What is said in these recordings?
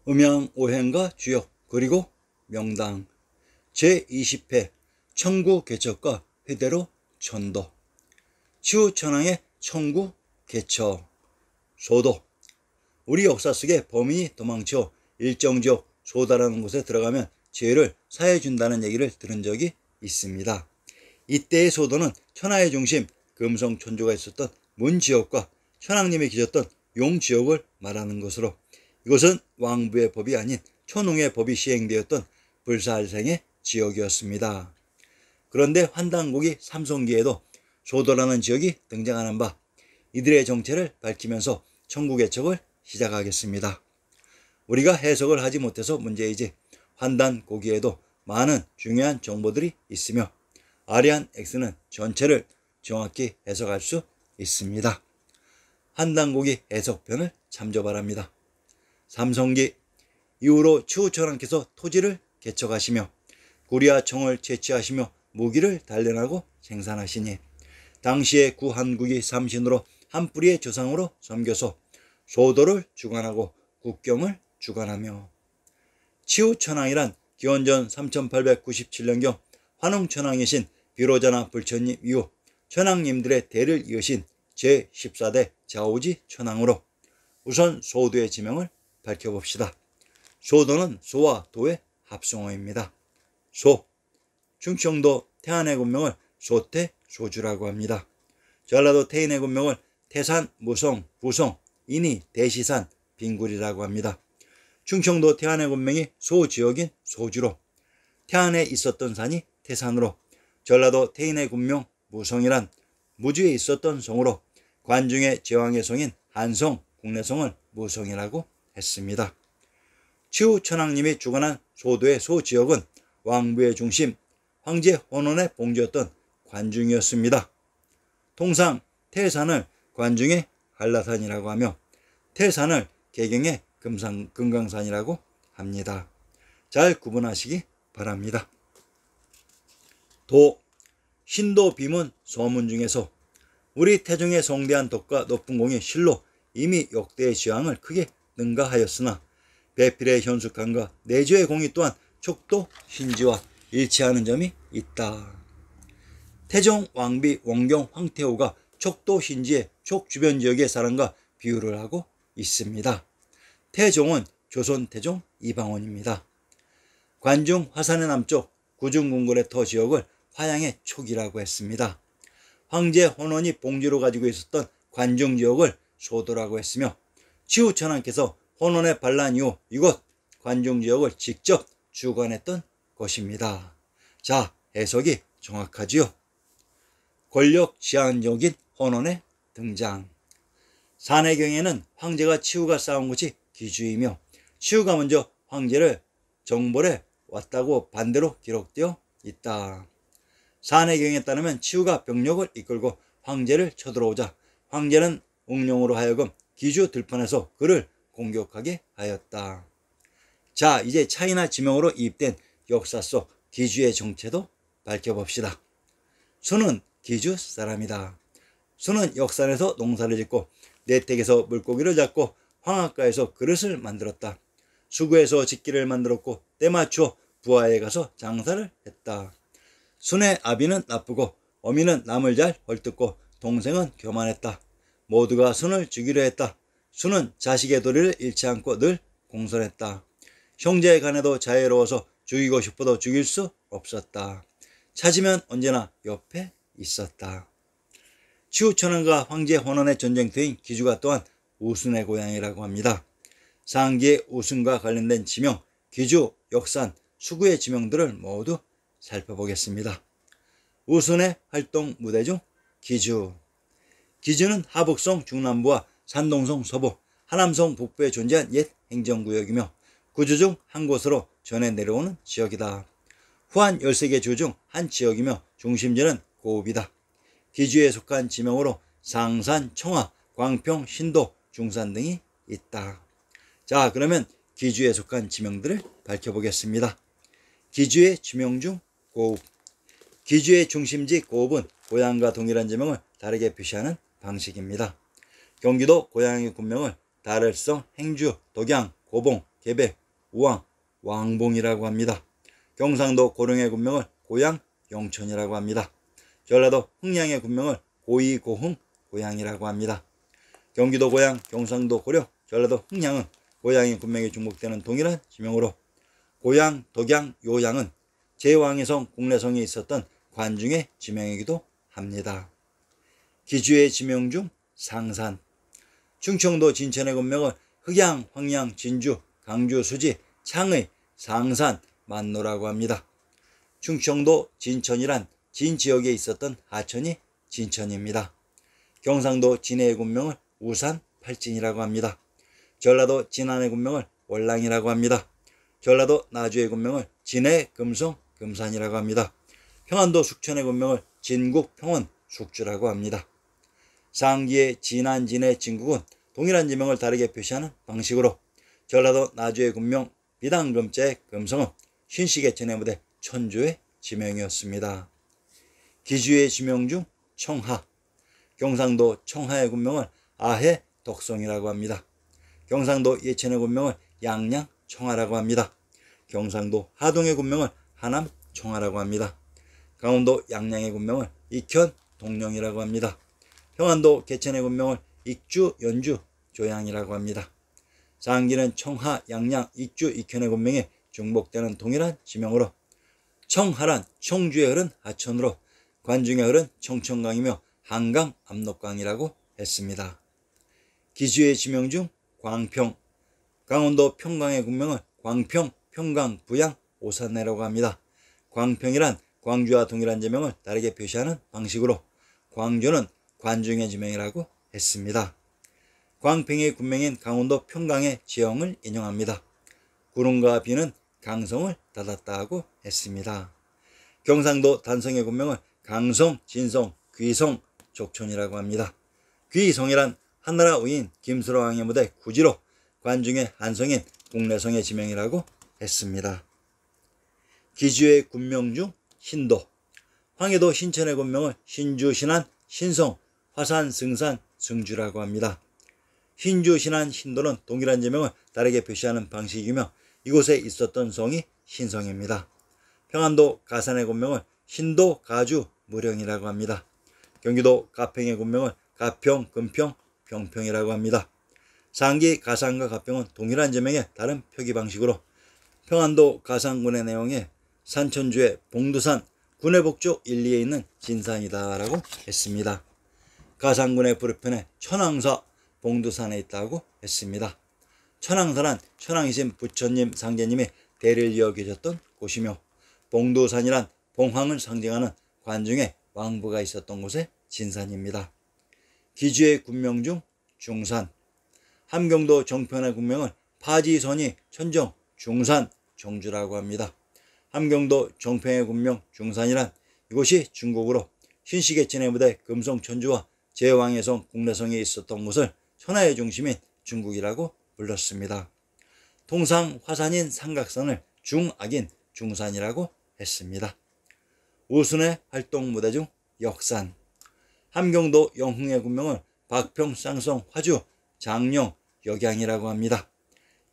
음양 오행과 주역 그리고 명당 제20회 청구 개척과 회대로 천도 치우천왕의 청구 개척 소도. 우리 역사 속에 범인이 도망쳐 일정 지역 소다라는 곳에 들어가면 죄를 사해준다는 얘기를 들은 적이 있습니다. 이때의 소도는 천하의 중심 금성천조가 있었던 문지역과 천왕님이 계셨던 용지역을 말하는 것으로, 이것은 왕부의 법이 아닌 천웅의 법이 시행되었던 불살생의 지역이었습니다. 그런데 환단고기 삼성기에도 소도라는 지역이 등장하는 바, 이들의 정체를 밝히면서 청구개척을 시작하겠습니다. 우리가 해석을 하지 못해서 문제이지 환단고기에도 많은 중요한 정보들이 있으며 아리안 X는 전체를 정확히 해석할 수 있습니다. 환단고기 해석편을 참조 바랍니다. 삼성기 이후로 치우천왕께서 토지를 개척하시며 구리와 청을 채취하시며 무기를 단련하고 생산하시니 당시의 구한국이 삼신으로 한 뿌리의 조상으로 섬겨서 소도를 주관하고 국경을 주관하며, 치우천왕이란 기원전 3897년경 환웅천왕이신 비로자나 불천님 이후 천왕님들의 대를 이으신 제14대 자오지 천왕으로 우선 소도의 지명을 밝혀봅시다. 소도는 소와 도의 합성어입니다. 소, 충청도 태안의 군명을 소태, 소주라고 합니다. 전라도 태인의 군명을 태산, 무성, 부성, 인이, 대시산, 빙굴이라고 합니다. 충청도 태안의 군명이 소지역인 소주로, 태안에 있었던 산이 태산으로, 전라도 태인의 군명 무성이란 무주에 있었던 성으로 관중의 제왕의 성인 한성, 국내성을 무성이라고 했습니다. 치우천왕님이 주관한 소도의 소지역은 왕부의 중심 황제 혼원의 봉지였던 관중이었습니다. 통상 태산을 관중의 한라산이라고 하며 태산을 개경의 금강산이라고 합니다. 잘 구분하시기 바랍니다. 도, 신도 비문 서문 중에서 우리 태종의 성대한 덕과 높은 공이 실로 이미 역대의 지왕을 크게 능가하였으나 배필의 현숙함과 내조의 공이 또한 촉도 신지와 일치하는 점이 있다. 태종 왕비 원경 황태후가 촉도 신지의 촉 주변 지역의 사람과 비유를 하고 있습니다. 태종은 조선 태종 이방원입니다. 관중 화산의 남쪽 구중궁궐의 터 지역을 화양의 촉이라고 했습니다. 황제 혼원이 봉지로 가지고 있었던 관중 지역을 소도라고 했으며 치우천왕께서 혼원의 반란 이후 이곳 관중 지역을 직접 주관했던 것입니다. 자, 해석이 정확하지요. 권력 지향적인 혼원의 등장. 산해경에는 황제가 치우가 쌓은 곳이 기주이며 치우가 먼저 황제를 정벌해 왔다고 반대로 기록되어 있다. 산해경에 따르면 치우가 병력을 이끌고 황제를 쳐들어오자 황제는 웅룡으로 하여금 기주 들판에서 그를 공격하게 하였다. 자, 이제 차이나 지명으로 이입된 역사 속 기주의 정체도 밝혀봅시다. 수는 기주 사람이다. 수는 역산에서 농사를 짓고 내택에서 물고기를 잡고 황학가에서 그릇을 만들었다. 수구에서 직기를 만들었고 때맞춰 부하에 가서 장사를 했다. 순의 아비는 나쁘고 어미는 남을 잘 헐뜯고 동생은 교만했다. 모두가 순을 죽이려 했다. 순은 자식의 도리를 잃지 않고 늘 공손했다. 형제의 간에도 자애로워서 죽이고 싶어도 죽일 수 없었다. 찾으면 언제나 옆에 있었다. 치우천왕과 황제 혼원의 전쟁터인 기주가 또한 우순의 고향이라고 합니다. 상기의 우순과 관련된 지명, 기주, 역산, 수구의 지명들을 모두 살펴보겠습니다. 우순의 활동 무대 중 기주. 기주는 하북성 중남부와 산동성 서부, 하남성 북부에 존재한 옛 행정구역이며 구주 중 한 곳으로 전해 내려오는 지역이다. 후한 13개 주 중 한 지역이며 중심지는 고읍이다. 기주에 속한 지명으로 상산, 청하, 광평, 신도, 중산 등이 있다. 자, 그러면 기주에 속한 지명들을 밝혀보겠습니다. 기주의 지명 중 고읍. 기주의 중심지 고읍은 고향과 동일한 지명을 다르게 표시하는 방식입니다. 경기도 고양이 군명을 다를성, 행주, 독양, 고봉, 계배, 우왕, 왕봉이라고 합니다. 경상도 고령의 군명을 고양, 영천이라고 합니다. 전라도 흥양의 군명을 고이, 고흥, 고양이라고 합니다. 경기도 고양, 경상도 고령, 전라도 흥양은 고양이 군명이 중복되는 동일한 지명으로 고양, 덕양, 요양은 제왕의 국내성이 있었던 관중의 지명이기도 합니다. 기주의 지명 중 상산. 충청도 진천의 군명을 흑양, 황양, 진주, 강주, 수지, 창의, 상산, 만노라고 합니다. 충청도 진천이란 진지역에 있었던 하천이 진천입니다. 경상도 진해의 군명을 우산, 팔진이라고 합니다. 전라도 진안의 군명을 월랑이라고 합니다. 전라도 나주의 군명을 진해, 금성, 금산이라고 합니다. 평안도 숙천의 군명을 진국, 평원, 숙주라고 합니다. 상기의 진안, 진해, 진국은 동일한 지명을 다르게 표시하는 방식으로 전라도 나주의 군명 비당금자의 금성은 신시계천의 무대 천주의 지명이었습니다. 기주의 지명 중 청하. 경상도 청하의 군명을 아해, 덕성이라고 합니다. 경상도 예천의 군명을 양양, 청하라고 합니다. 경상도 하동의 군명을 하남, 청하라고 합니다. 강원도 양양의 군명을 익현, 동령이라고 합니다. 평안도 개천의 군명을 익주, 연주, 조양이라고 합니다. 상기는 청하, 양양, 익주, 익현의 군명이 중복되는 동일한 지명으로 청하란 청주에 흐른 하천으로 관중에 흐른 청천강이며 한강, 압록강이라고 했습니다. 기주의 지명 중 광평. 강원도 평강의 군명을 광평, 평강, 부양, 오산내라고 합니다. 광평이란 광주와 동일한 지명을 다르게 표시하는 방식으로 광주는 관중의 지명이라고 했습니다. 광평의 군명인 강원도 평강의 지형을 인용합니다. 구름과 비는 강성을 닫았다고 했습니다. 경상도 단성의 군명을 강성, 진성, 귀성, 족촌이라고 합니다. 귀성이란 한나라 우인 김수로왕의 무대 구지로 관중의 한성인 국내성의 지명이라고 했습니다. 기주의 군명 중 신도. 황해도 신천의 군명을 신주, 신안, 신성, 화산, 승산, 승주라고 합니다. 신주, 신안, 신도는 동일한 지명을 다르게 표시하는 방식이며 이곳에 있었던 성이 신성입니다. 평안도 가산의 군명을 신도, 가주, 무령이라고 합니다. 경기도 가평의 군명을 가평, 금평, 병평이라고 합니다. 상기, 가산과 가평은 동일한 지명의 다른 표기 방식으로 평안도 가산군의 내용에 산천주의 봉두산, 군의 북쪽 1, 2에 있는 진산이다 라고 했습니다. 가산군의 부르편에 천왕사, 봉두산에 있다고 했습니다. 천왕사란 천왕이신 부처님, 상제님이 대를 이어 계셨던 곳이며 봉두산이란 봉황을 상징하는 관중의 왕부가 있었던 곳의 진산입니다. 기주의 군명 중 중산. 함경도 정편의 군명을 파지선이, 천정, 중산, 정주라고 합니다. 함경도 정편의 군명 중산이란 이곳이 중국으로 신시계천의 무대 금성천주와 제왕의 성 국내성이 있었던 곳을 천하의 중심인 중국이라고 불렀습니다. 통상 화산인 삼각산을 중악인 중산이라고 했습니다. 우순의 활동 무대 중 역산. 함경도 영흥의 군명을 박평, 쌍성, 화주, 장령, 역양이라고 합니다.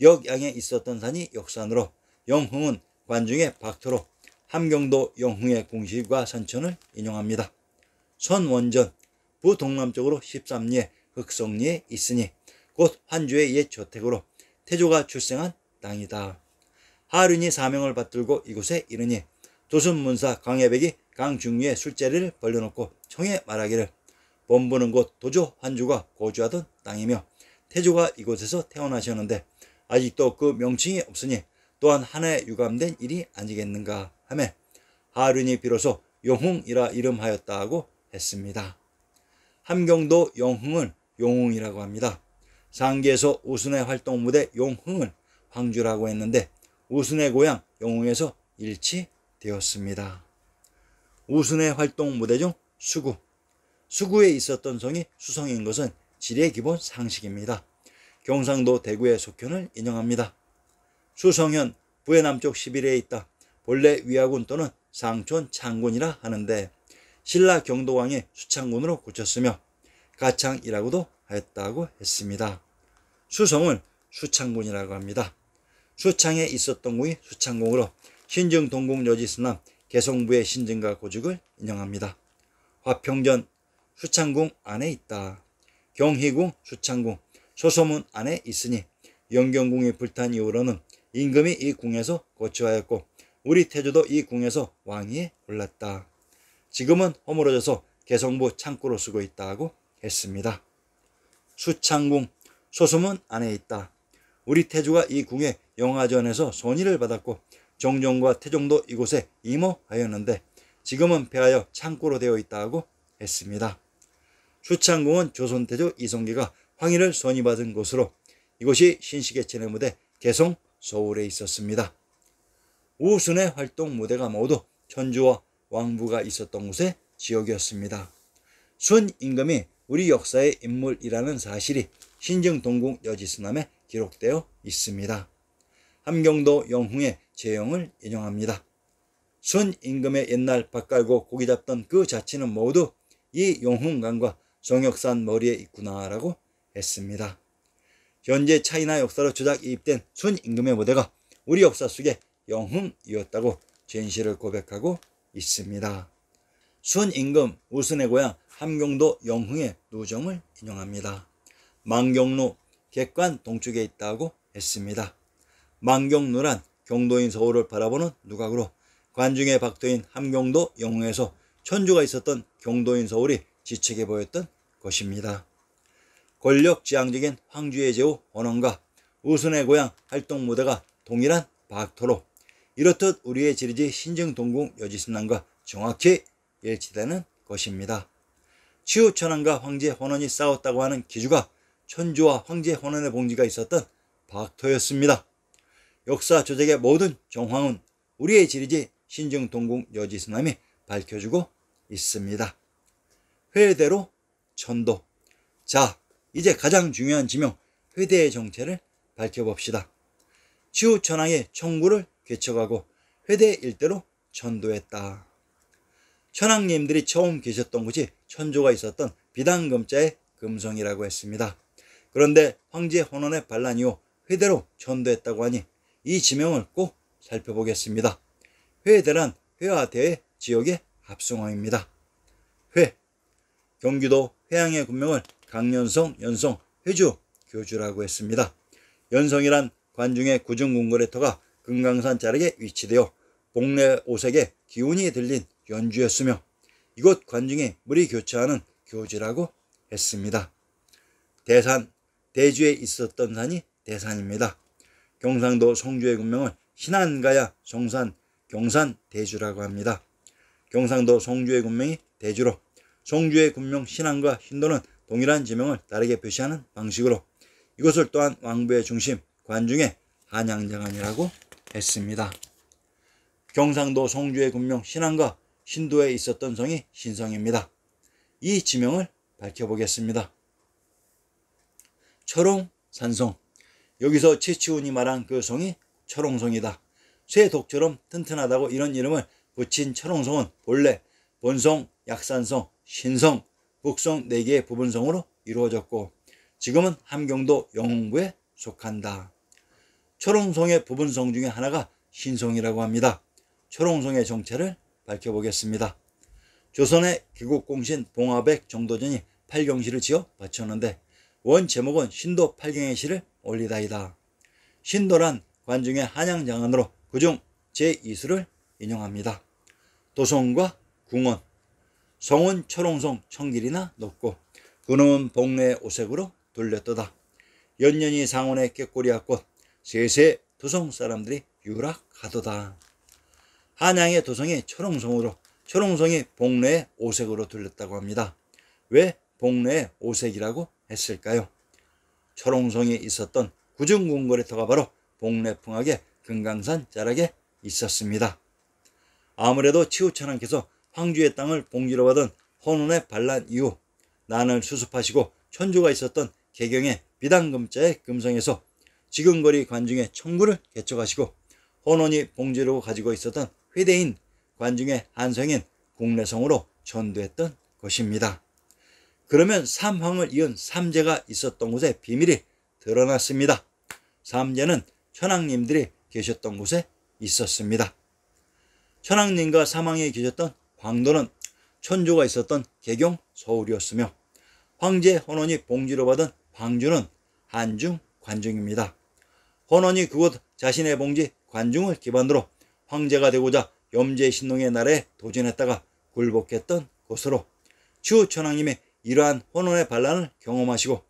역양에 있었던 산이 역산으로 영흥은 관중의 박토로 함경도 영흥의 궁실과 산천을 인용합니다. 선원전. 부동남쪽으로 13리에 흑성리에 있으니 곧 환주의 옛 저택으로 태조가 출생한 땅이다. 하륜이 사명을 받들고 이곳에 이르니 도순문사 강해백이 강중위에 술자리를 벌려놓고 청해 말하기를 본부는 곧 도조 환주가 거주하던 땅이며 태조가 이곳에서 태어나셨는데 아직도 그 명칭이 없으니 또한 하나의 유감된 일이 아니겠는가 하며 하륜이 비로소 용흥이라 이름하였다 하고 했습니다. 함경도 영흥을 용흥이라고 합니다. 상기에서 우순의 활동 무대 용흥을 황주라고 했는데 우순의 고향 영흥에서 일치되었습니다. 우순의 활동 무대 중 수구. 수구에 있었던 성이 수성인 것은 지리의 기본 상식입니다. 경상도 대구의 속현을 인용합니다. 수성현 부의 남쪽 11회에 있다. 본래 위화군 또는 상촌 창군이라 하는데 신라 경도왕이 수창군으로 고쳤으며 가창이라고도 하였다고 했습니다. 수성을 수창군이라고 합니다. 수창에 있었던 궁이 수창궁으로 신증 동궁 여지스남 개성부의 신증과 고죽을 인용합니다. 화평전 수창궁 안에 있다. 경희궁 수창궁 소소문 안에 있으니 영경궁이 불탄 이후로는 임금이 이 궁에서 거주하였고 우리 태조도 이 궁에서 왕위에 올랐다. 지금은 허물어져서 개성부 창고로 쓰고 있다고 했습니다. 수창궁 소소문 안에 있다. 우리 태조가 이 궁에 영화전에서 선의를 받았고 정종과 태종도 이곳에 임호하였는데 지금은 폐하여 창고로 되어 있다고 했습니다. 수창궁은 조선태조 이성계가 황희를 선의받은 곳으로 이곳이 신식의 체내무대 개성 서울에 있었습니다. 우순의 활동 무대가 모두 천주와 왕부가 있었던 곳의 지역이었습니다. 순 임금이 우리 역사의 인물이라는 사실이 신증 동궁 여지스남에 기록되어 있습니다. 함경도 영흥의 제형을 인용합니다. 순 임금의 옛날 밥 깔고 고기 잡던 그 자취는 모두 이 영흥강과 성역산 머리에 있구나라고 했습니다. 현재 차이나 역사로 조작이입된 순 임금의 무대가 우리 역사 속에 영흥이었다고 진실을 고백하고 있습니다. 순 임금 우순의 고향 함경도 영흥의 누정을 인용합니다. 망경루 객관 동쪽에 있다고 했습니다. 망경루란 경도인 서울을 바라보는 누각으로 관중에 박도인 함경도 영흥에서 천주가 있었던 경도인 서울이 지책해 보였던 것입니다. 권력지향적인 황주의 제후 원원과 우순의 고향 활동무대가 동일한 박토로 이렇듯 우리의 지리지 신증동궁 여지스남과 정확히 일치되는 것입니다. 치우천왕과 황제 혼원이 싸웠다고 하는 기주가 천주와 황제 혼원의 봉지가 있었던 박토였습니다. 역사 조작의 모든 정황은 우리의 지리지 신증동궁 여지스남이 밝혀주고 있습니다. 회대로 천도. 자, 이제 가장 중요한 지명 회대의 정체를 밝혀봅시다. 치우천왕의 청구를 개척하고 회대 일대로 천도했다. 천왕님들이 처음 계셨던 곳이 천조가 있었던 비단금자의 금성이라고 했습니다. 그런데 황제 혼원의 반란 이후 회대로 천도했다고 하니 이 지명을 꼭 살펴보겠습니다. 회대란 회와 대의 지역의 합성어입니다. 회, 경기도 회양의 군명을 강연성, 연성, 회주, 교주라고 했습니다. 연성이란 관중의 구중궁궐의터가 금강산 자락에 위치되어 복례 오색의 기운이 들린 연주였으며 이곳 관중이 물이 교차하는 교지라고 했습니다. 대산, 대주에 있었던 산이 대산입니다. 경상도 송주의 군명을 신안가야, 정산, 경산, 대주라고 합니다. 경상도 송주의 군명이 대주로 송주의 군명 신안과 신도는 동일한 지명을 다르게 표시하는 방식으로 이것을 또한 왕부의 중심 관중의 한양장안이라고 했습니다. 경상도 송주의 군명 신안과 신도에 있었던 성이 신성입니다. 이 지명을 밝혀보겠습니다. 철옹산성. 여기서 최치훈이 말한 그 성이 철옹성이다. 쇠 독처럼 튼튼하다고 이런 이름을 붙인 철옹성은 본래 본성, 약산성, 신성, 북성 4개의 부분성으로 이루어졌고 지금은 함경도 영흥부에 속한다. 철옹성의 부분성 중에 하나가 신성이라고 합니다. 철옹성의 정체를 밝혀보겠습니다. 조선의 개국공신 봉화백 정도전이 팔경시를 지어 바쳤는데 원 제목은 신도 팔경의 시를 올리다이다. 신도란 관중의 한양장안으로 그중 제2수를 인용합니다. 도성과 궁원. 성은 철옹성 청길이나 높고 그놈은 복례 오색으로 돌렸도다. 연년이 상원의 꾀꼬리앗꽃 세세 도성 사람들이 유락하도다. 한양의 도성이 철옹성으로 철옹성이 복례의 오색으로 돌렸다고 합니다. 왜 복례의 오색이라고 했을까요? 철옹성이 있었던 구중궁궐의터가 바로 복례풍악의 금강산 자락에 있었습니다. 아무래도 치우천왕께서 황주의 땅을 봉지로 받은 혼원의 반란 이후 난을 수습하시고 천주가 있었던 개경의 비단금자의 금성에서 지근거리 관중의 청구를 개척하시고 혼원이 봉지로 가지고 있었던 회대인 관중의 한성인 국내성으로 전도했던 것입니다. 그러면 삼황을 이은 삼재가 있었던 곳의 비밀이 드러났습니다. 삼재는 천황님들이 계셨던 곳에 있었습니다. 천황님과 사망에 계셨던 광도는 천조가 있었던 개경 서울이었으며 황제 헌원이 봉지로 받은 방주는 한중 관중입니다. 헌원이 그곳 자신의 봉지 관중을 기반으로 황제가 되고자 염제신농의 나라에 도전했다가 굴복했던 곳으로 추 천황님이 이러한 헌원의 반란을 경험하시고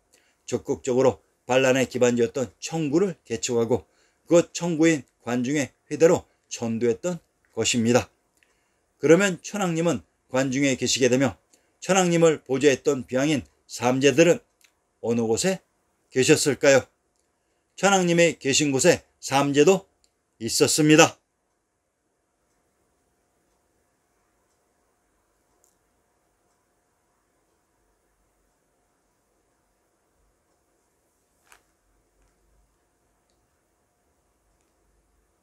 적극적으로 반란의 기반지였던 청구를 개척하고 그 청구인 관중의 회대로 전도했던 것입니다. 그러면 천황님은 관중에 계시게 되며 천황님을 보좌했던 비양인 삼제들은 어느 곳에 계셨을까요? 천황님이 계신 곳에 삼제도 있었습니다.